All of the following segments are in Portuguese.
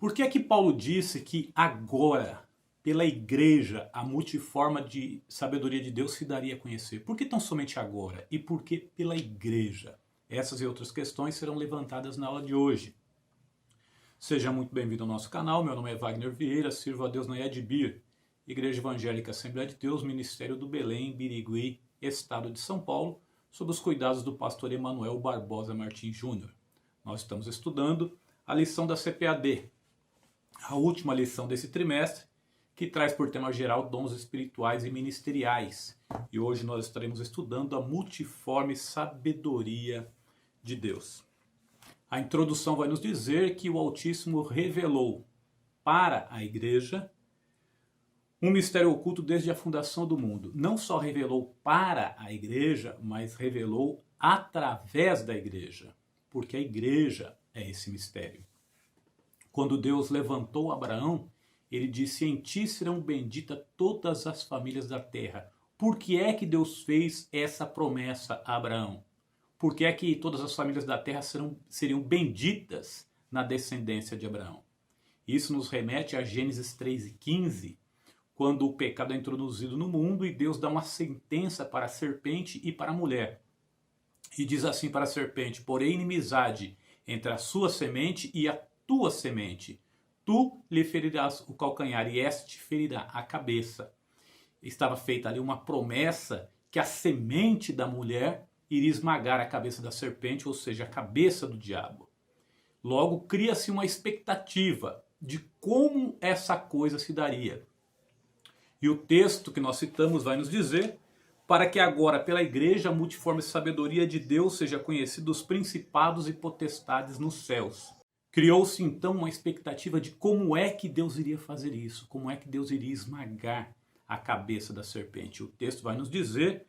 Por que é que Paulo disse que agora, pela igreja, a multiforma de sabedoria de Deus se daria a conhecer? Por que tão somente agora? E por que pela igreja? Essas e outras questões serão levantadas na aula de hoje. Seja muito bem-vindo ao nosso canal, meu nome é Wagner Vieira, sirvo a Deus na EDBIR, Igreja Evangélica Assembleia de Deus, Ministério do Belém, Birigui, Estado de São Paulo, sob os cuidados do pastor Emanuel Barbosa Martins Júnior. Nós estamos estudando a lição da CPAD, a última lição desse trimestre, que traz por tema geral dons espirituais e ministeriais. E hoje nós estaremos estudando a multiforme sabedoria de Deus. A introdução vai nos dizer que o Altíssimo revelou para a igreja um mistério oculto desde a fundação do mundo. Não só revelou para a igreja, mas revelou através da igreja, porque a igreja é esse mistério. Quando Deus levantou Abraão, ele disse: em ti serão benditas todas as famílias da terra. Por que é que Deus fez essa promessa a Abraão? Por que é que todas as famílias da terra seriam benditas na descendência de Abraão? Isso nos remete a Gênesis 3:15, quando o pecado é introduzido no mundo e Deus dá uma sentença para a serpente e para a mulher. E diz assim para a serpente: porém inimizade entre a sua semente e a tua semente. Tu lhe ferirás o calcanhar e este te ferirá a cabeça. Estava feita ali uma promessa que a semente da mulher iria esmagar a cabeça da serpente, ou seja, a cabeça do diabo. Logo, cria-se uma expectativa de como essa coisa se daria. E o texto que nós citamos vai nos dizer: para que agora pela igreja a multiforme sabedoria de Deus seja conhecida dos principados e potestades nos céus. Criou-se então uma expectativa de como é que Deus iria fazer isso, como é que Deus iria esmagar a cabeça da serpente. O texto vai nos dizer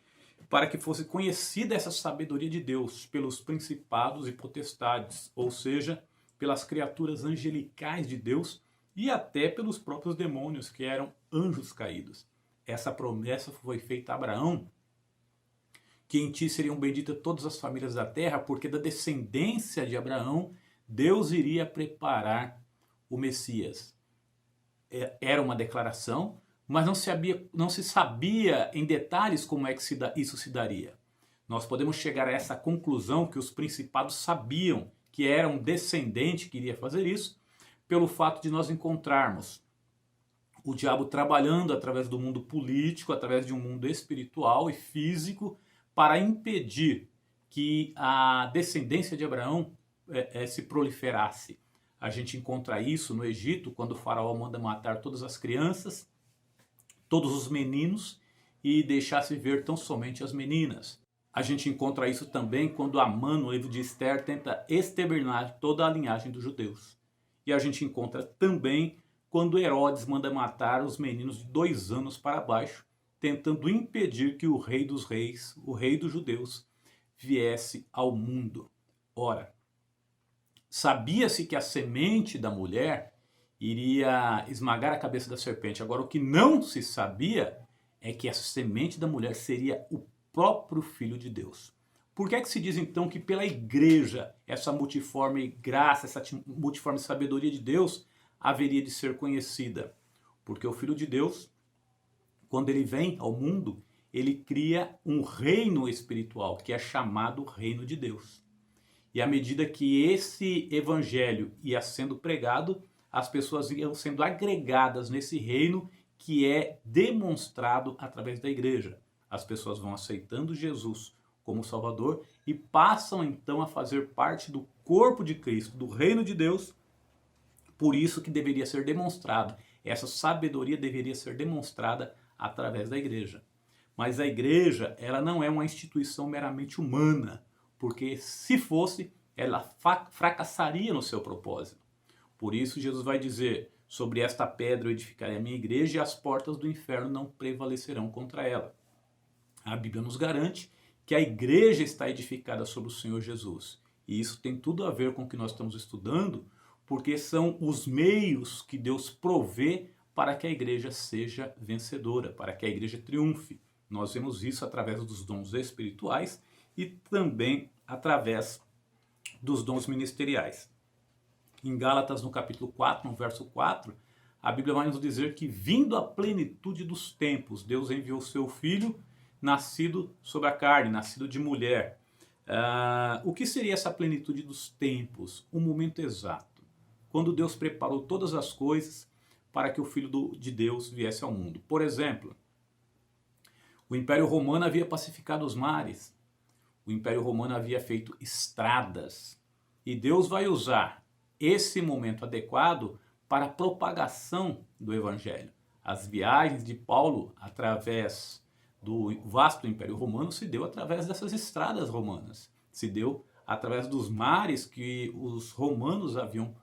para que fosse conhecida essa sabedoria de Deus pelos principados e potestades, ou seja, pelas criaturas angelicais de Deus e até pelos próprios demônios, que eram anjos caídos. Essa promessa foi feita a Abraão, que em ti seriam benditas todas as famílias da terra, porque da descendência de Abraão Deus iria preparar o Messias. Era uma declaração, mas não se sabia em detalhes como é que isso se daria. Nós podemos chegar a essa conclusão que os principados sabiam que era um descendente que iria fazer isso, pelo fato de nós encontrarmos o diabo trabalhando através do mundo político, através de um mundo espiritual e físico, para impedir que a descendência de Abraão se proliferasse. A gente encontra isso no Egito, quando o faraó manda matar todas as crianças, todos os meninos, e deixar-se ver tão somente as meninas. A gente encontra isso também quando Amã, no livro de Esther, tenta exterminar toda a linhagem dos judeus. E a gente encontra também quando Herodes manda matar os meninos de 2 anos para baixo, tentando impedir que o rei dos reis, o rei dos judeus, viesse ao mundo. Ora, sabia-se que a semente da mulher iria esmagar a cabeça da serpente. Agora, o que não se sabia é que a semente da mulher seria o próprio Filho de Deus. Por que é que se diz então que pela igreja essa multiforme graça, essa multiforme sabedoria de Deus haveria de ser conhecida? Porque o Filho de Deus, quando ele vem ao mundo, ele cria um reino espiritual que é chamado Reino de Deus. E à medida que esse evangelho ia sendo pregado, as pessoas iam sendo agregadas nesse reino que é demonstrado através da igreja. As pessoas vão aceitando Jesus como Salvador e passam então a fazer parte do corpo de Cristo, do reino de Deus. Por isso que deveria ser demonstrado, essa sabedoria deveria ser demonstrada através da igreja. Mas a igreja, ela não é uma instituição meramente humana, porque se fosse, ela fracassaria no seu propósito. Por isso Jesus vai dizer: sobre esta pedra eu edificarei a minha igreja e as portas do inferno não prevalecerão contra ela. A Bíblia nos garante que a igreja está edificada sobre o Senhor Jesus. E isso tem tudo a ver com o que nós estamos estudando, porque são os meios que Deus provê para que a igreja seja vencedora, para que a igreja triunfe. Nós vemos isso através dos dons espirituais e também através dos dons ministeriais. Em Gálatas, no capítulo 4, no verso 4, a Bíblia vai nos dizer que, vindo a plenitude dos tempos, Deus enviou seu Filho, nascido sob a carne, nascido de mulher. O que seria essa plenitude dos tempos? O momento exato, quando Deus preparou todas as coisas para que o Filho de Deus viesse ao mundo. Por exemplo, o Império Romano havia pacificado os mares, o Império Romano havia feito estradas, e Deus vai usar esse momento adequado para a propagação do Evangelho. As viagens de Paulo através do vasto Império Romano se deu através dessas estradas romanas, se deu através dos mares que os romanos haviam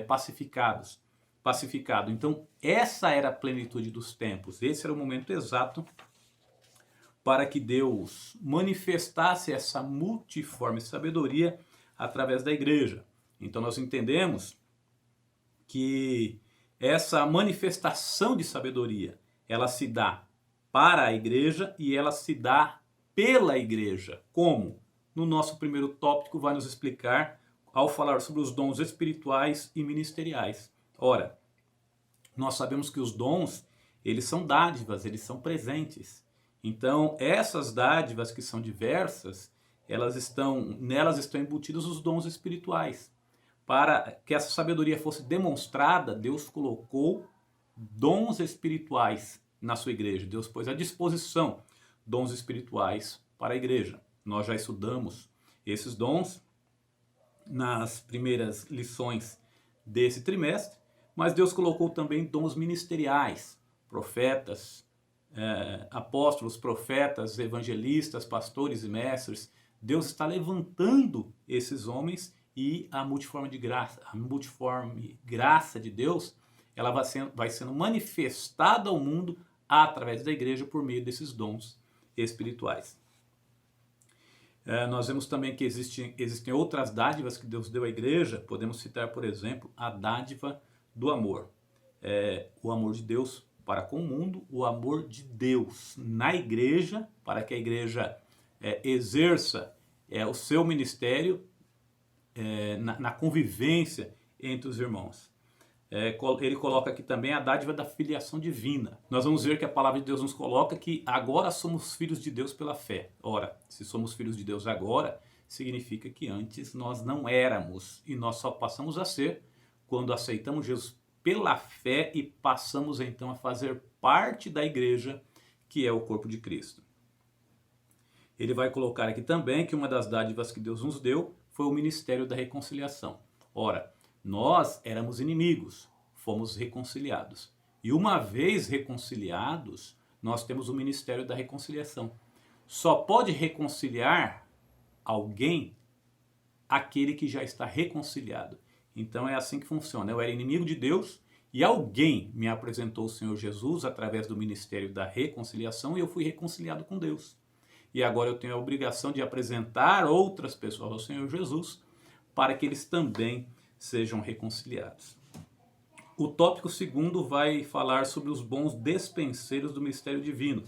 pacificado. Então, essa era a plenitude dos tempos, esse era o momento exato para que Deus manifestasse essa multiforme sabedoria através da igreja. Então nós entendemos que essa manifestação de sabedoria, ela se dá para a igreja e ela se dá pela igreja. Como? No nosso primeiro tópico vai nos explicar ao falar sobre os dons espirituais e ministeriais. Ora, nós sabemos que os dons, eles são dádivas, eles são presentes. Então, essas dádivas que são diversas, nelas estão embutidos os dons espirituais. Para que essa sabedoria fosse demonstrada, Deus colocou dons espirituais na sua igreja. Deus pôs à disposição dons espirituais para a igreja. Nós já estudamos esses dons nas primeiras lições desse trimestre, mas Deus colocou também dons ministeriais, profetas, apóstolos, profetas, evangelistas, pastores e mestres. Deus está levantando esses homens e a multiforme graça de Deus, ela vai sendo manifestada ao mundo através da igreja por meio desses dons espirituais. Nós vemos também que existem outras dádivas que Deus deu à igreja. Podemos citar, por exemplo, a dádiva do amor. O amor de Deus para com o mundo, o amor de Deus na igreja, para que a igreja exerça o seu ministério na convivência entre os irmãos. Ele coloca aqui também a dádiva da filiação divina. Nós vamos ver que a palavra de Deus nos coloca que agora somos filhos de Deus pela fé. Ora, se somos filhos de Deus agora, significa que antes nós não éramos, e nós só passamos a ser quando aceitamos Jesus pela fé e passamos então a fazer parte da igreja, que é o corpo de Cristo. Ele vai colocar aqui também que uma das dádivas que Deus nos deu foi o ministério da reconciliação. Ora, nós éramos inimigos, fomos reconciliados. E uma vez reconciliados, nós temos o ministério da reconciliação. Só pode reconciliar alguém aquele que já está reconciliado. Então é assim que funciona. Eu era inimigo de Deus e alguém me apresentou o Senhor Jesus através do ministério da reconciliação e eu fui reconciliado com Deus. E agora eu tenho a obrigação de apresentar outras pessoas ao Senhor Jesus para que eles também sejam reconciliados. O tópico segundo vai falar sobre os bons dispenseiros do mistério divino.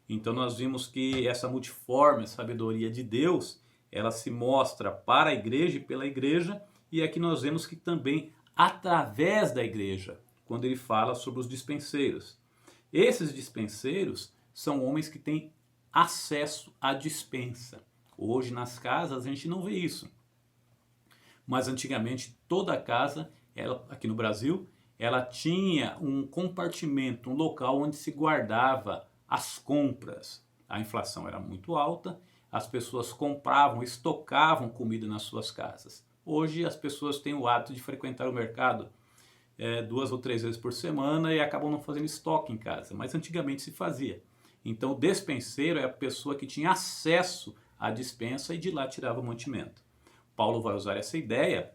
Então nós vimos que essa multiforme sabedoria de Deus, ela se mostra para a igreja e pela igreja, e aqui nós vemos que também através da igreja, quando ele fala sobre os dispenseiros. Esses dispenseiros são homens que têm acesso à dispensa. Hoje nas casas a gente não vê isso. Mas antigamente toda casa, aqui no Brasil, ela tinha um compartimento, um local onde se guardava as compras. A inflação era muito alta, as pessoas compravam, estocavam comida nas suas casas. Hoje as pessoas têm o hábito de frequentar o mercado 2 ou 3 vezes por semana e acabam não fazendo estoque em casa, mas antigamente se fazia. Então o despenseiro é a pessoa que tinha acesso à dispensa e de lá tirava o mantimento. Paulo vai usar essa ideia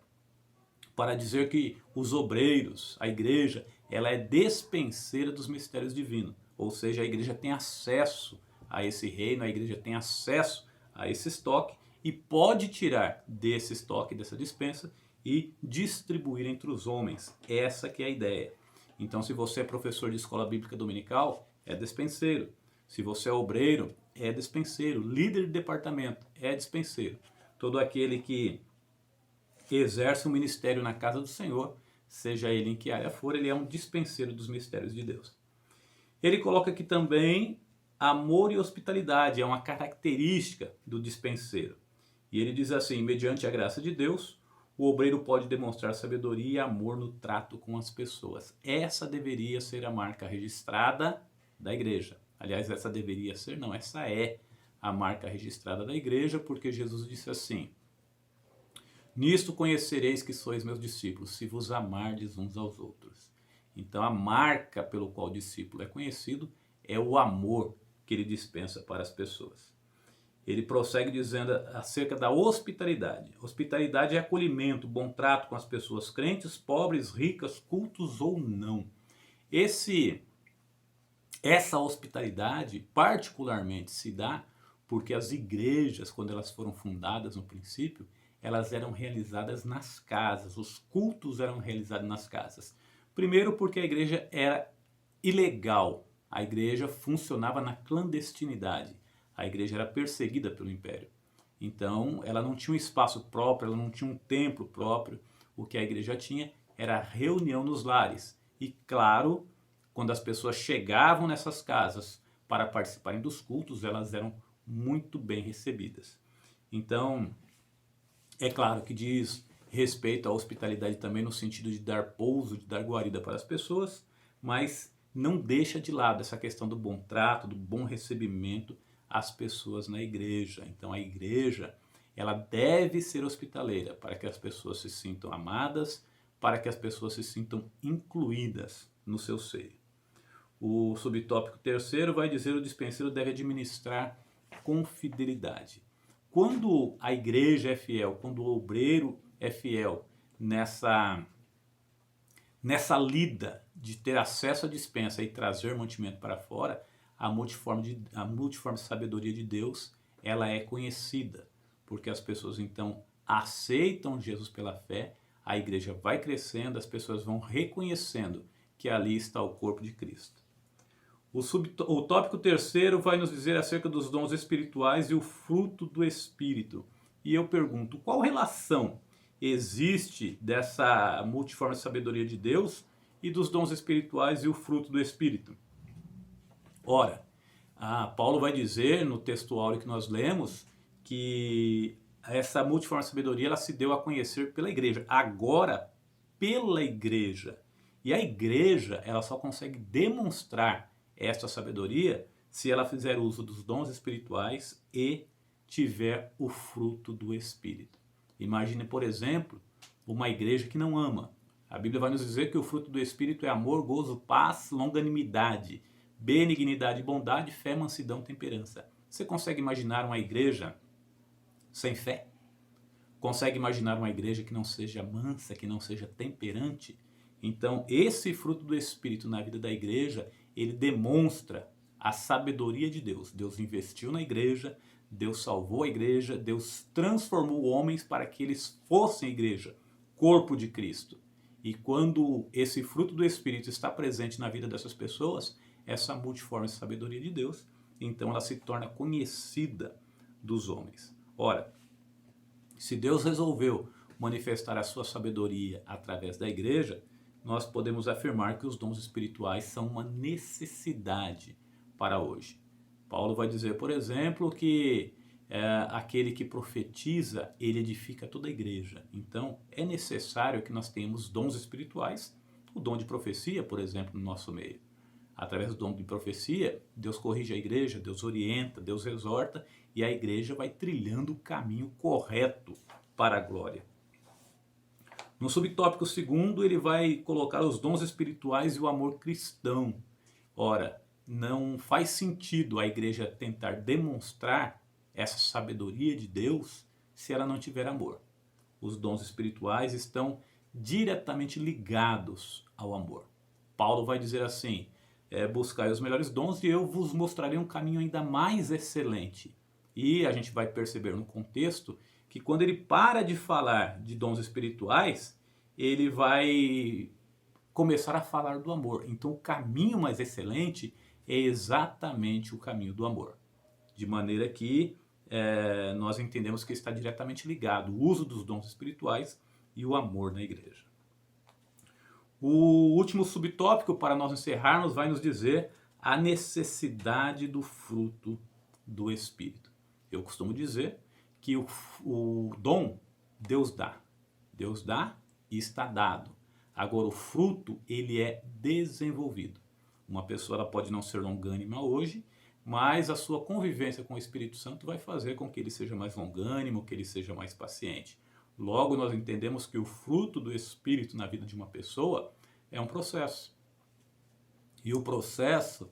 para dizer que os obreiros, a igreja, ela é despenseira dos mistérios divinos. Ou seja, a igreja tem acesso a esse reino, a igreja tem acesso a esse estoque e pode tirar desse estoque, dessa dispensa e distribuir entre os homens. Essa que é a ideia. Então, se você é professor de escola bíblica dominical, é despenseiro. Se você é obreiro, é despenseiro. Líder de departamento, é despenseiro. Todo aquele que exerce um ministério na casa do Senhor, seja ele em que área for, ele é um dispenseiro dos mistérios de Deus. Ele coloca aqui também amor e hospitalidade, é uma característica do dispenseiro. E ele diz assim, mediante a graça de Deus, o obreiro pode demonstrar sabedoria e amor no trato com as pessoas. Essa deveria ser a marca registrada da igreja. Aliás, essa deveria ser, não, essa é a marca registrada da igreja, porque Jesus disse assim, nisto conhecereis que sois meus discípulos, se vos amardes uns aos outros. Então a marca pelo qual o discípulo é conhecido é o amor que ele dispensa para as pessoas. Ele prossegue dizendo acerca da hospitalidade. Hospitalidade é acolhimento, bom trato com as pessoas crentes, pobres, ricas, cultos ou não. Essa hospitalidade particularmente se dá porque as igrejas, quando elas foram fundadas no princípio, elas eram realizadas nas casas, os cultos eram realizados nas casas. Primeiro porque a igreja era ilegal, a igreja funcionava na clandestinidade, a igreja era perseguida pelo império. Então ela não tinha um espaço próprio, ela não tinha um templo próprio, o que a igreja tinha era a reunião nos lares. E claro, quando as pessoas chegavam nessas casas para participarem dos cultos, elas eram muito bem recebidas. Então, é claro que diz respeito à hospitalidade também no sentido de dar pouso, de dar guarida para as pessoas, mas não deixa de lado essa questão do bom trato, do bom recebimento às pessoas na igreja. Então a igreja, ela deve ser hospitaleira para que as pessoas se sintam amadas, para que as pessoas se sintam incluídas no seu seio. O subtópico terceiro vai dizer que o dispenseiro deve administrar com fidelidade. Quando a igreja é fiel, quando o obreiro é fiel nessa lida de ter acesso à dispensa e trazer mantimento para fora, a multiforme sabedoria de Deus, ela é conhecida, porque as pessoas então aceitam Jesus pela fé, a igreja vai crescendo, as pessoas vão reconhecendo que ali está o corpo de Cristo. O tópico terceiro vai nos dizer acerca dos dons espirituais e o fruto do Espírito. E eu pergunto, qual relação existe dessa multiforme sabedoria de Deus e dos dons espirituais e o fruto do Espírito? Ora, Paulo vai dizer no texto áureo que nós lemos que essa multiforme sabedoria ela se deu a conhecer pela igreja. Agora, pela igreja. E a igreja ela só consegue demonstrar esta sabedoria se ela fizer uso dos dons espirituais e tiver o fruto do Espírito. Imagine, por exemplo, uma igreja que não ama. A Bíblia vai nos dizer que o fruto do Espírito é amor, gozo, paz, longanimidade, benignidade, bondade, fé, mansidão, temperança. Você consegue imaginar uma igreja sem fé? Consegue imaginar uma igreja que não seja mansa, que não seja temperante? Então, esse fruto do Espírito na vida da igreja, ele demonstra a sabedoria de Deus. Deus investiu na igreja, Deus salvou a igreja, Deus transformou homens para que eles fossem igreja, corpo de Cristo. E quando esse fruto do Espírito está presente na vida dessas pessoas, essa multiforme sabedoria de Deus, então ela se torna conhecida dos homens. Ora, se Deus resolveu manifestar a sua sabedoria através da igreja, nós podemos afirmar que os dons espirituais são uma necessidade para hoje. Paulo vai dizer, por exemplo, que aquele que profetiza, ele edifica toda a igreja. Então, é necessário que nós tenhamos dons espirituais, o dom de profecia, por exemplo, no nosso meio. Através do dom de profecia, Deus corrige a igreja, Deus orienta, Deus exorta, e a igreja vai trilhando o caminho correto para a glória. No subtópico segundo, ele vai colocar os dons espirituais e o amor cristão. Ora, não faz sentido a igreja tentar demonstrar essa sabedoria de Deus se ela não tiver amor. Os dons espirituais estão diretamente ligados ao amor. Paulo vai dizer assim, buscai os melhores dons e eu vos mostrarei um caminho ainda mais excelente. E a gente vai perceber no contexto que quando ele para de falar de dons espirituais, ele vai começar a falar do amor. Então o caminho mais excelente é exatamente o caminho do amor. De maneira que nós entendemos que está diretamente ligado o uso dos dons espirituais e o amor na igreja. O último subtópico, para nós encerrarmos, vai nos dizer a necessidade do fruto do Espírito. Eu costumo dizer que o dom Deus dá. Deus dá e está dado. Agora o fruto, ele é desenvolvido. Uma pessoa ela pode não ser longânima hoje, mas a sua convivência com o Espírito Santo vai fazer com que ele seja mais longânimo, que ele seja mais paciente. Logo, nós entendemos que o fruto do Espírito na vida de uma pessoa é um processo. E o processo,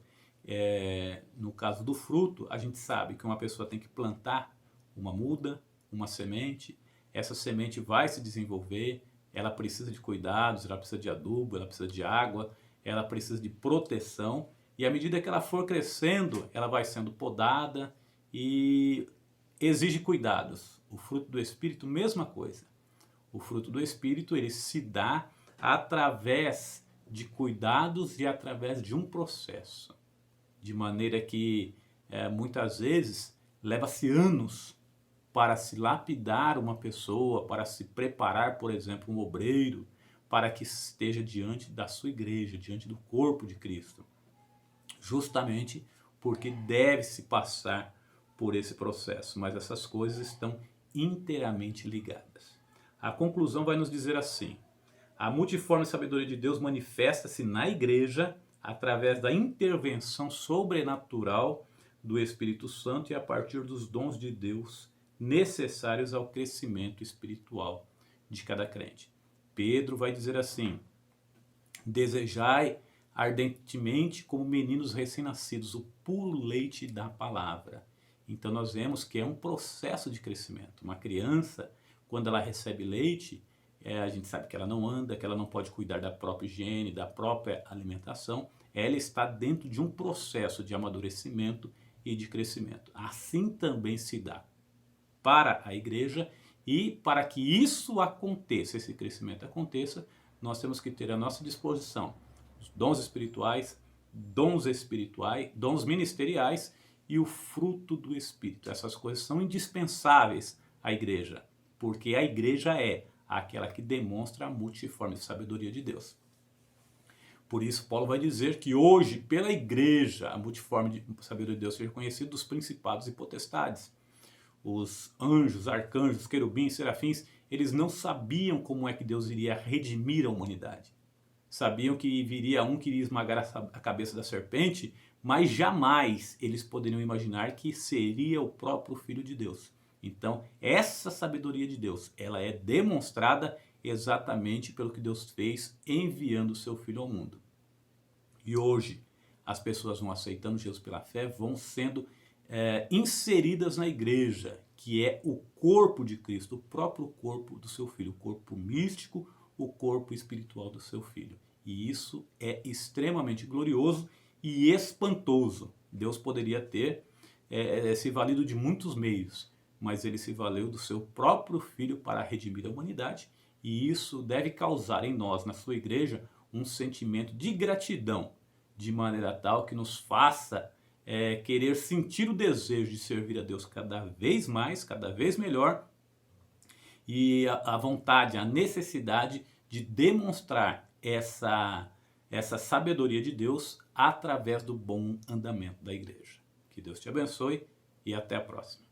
no caso do fruto, a gente sabe que uma pessoa tem que plantar uma muda, uma semente. Essa semente vai se desenvolver, ela precisa de cuidados, ela precisa de adubo, ela precisa de água, ela precisa de proteção. E à medida que ela for crescendo, ela vai sendo podada e exige cuidados. O fruto do Espírito, mesma coisa. O fruto do Espírito, ele se dá através de cuidados e através de um processo. De maneira que, muitas vezes, leva-se anos para se lapidar uma pessoa, para se preparar, por exemplo, um obreiro, para que esteja diante da sua igreja, diante do corpo de Cristo. Justamente porque deve-se passar por esse processo, mas essas coisas estão inteiramente ligadas. A conclusão vai nos dizer assim: a multiforme sabedoria de Deus manifesta-se na igreja através da intervenção sobrenatural do Espírito Santo e a partir dos dons de Deus necessários ao crescimento espiritual de cada crente. Pedro vai dizer assim: desejai ardentemente como meninos recém-nascidos o puro leite da palavra. Então nós vemos que é um processo de crescimento. Uma criança, quando ela recebe leite, a gente sabe que ela não anda, que ela não pode cuidar da própria higiene, da própria alimentação. Ela está dentro de um processo de amadurecimento e de crescimento. Assim também se dá para a igreja, e para que isso aconteça, esse crescimento aconteça, nós temos que ter à nossa disposição os dons espirituais, dons ministeriais e o fruto do Espírito. Essas coisas são indispensáveis à igreja, porque a igreja é aquela que demonstra a multiforme sabedoria de Deus. Por isso, Paulo vai dizer que hoje, pela igreja, a multiforme sabedoria de Deus seja conhecida dos principados e potestades. Os anjos, arcanjos, querubins, serafins, eles não sabiam como é que Deus iria redimir a humanidade. Sabiam que viria um que iria esmagar a cabeça da serpente, mas jamais eles poderiam imaginar que seria o próprio Filho de Deus. Então, essa sabedoria de Deus, ela é demonstrada exatamente pelo que Deus fez enviando o seu Filho ao mundo. E hoje, as pessoas vão aceitando Jesus pela fé, vão sendo inseridas na igreja, que é o corpo de Cristo, o próprio corpo do seu Filho, o corpo místico, o corpo espiritual do seu Filho. E isso é extremamente glorioso e espantoso. Deus poderia ter se valido de muitos meios, mas ele se valeu do seu próprio Filho para redimir a humanidade, e isso deve causar em nós, na sua igreja, um sentimento de gratidão, de maneira tal que nos faça querer sentir o desejo de servir a Deus cada vez mais, cada vez melhor, e a vontade, a necessidade de demonstrar essa sabedoria de Deus através do bom andamento da igreja. Que Deus te abençoe e até a próxima.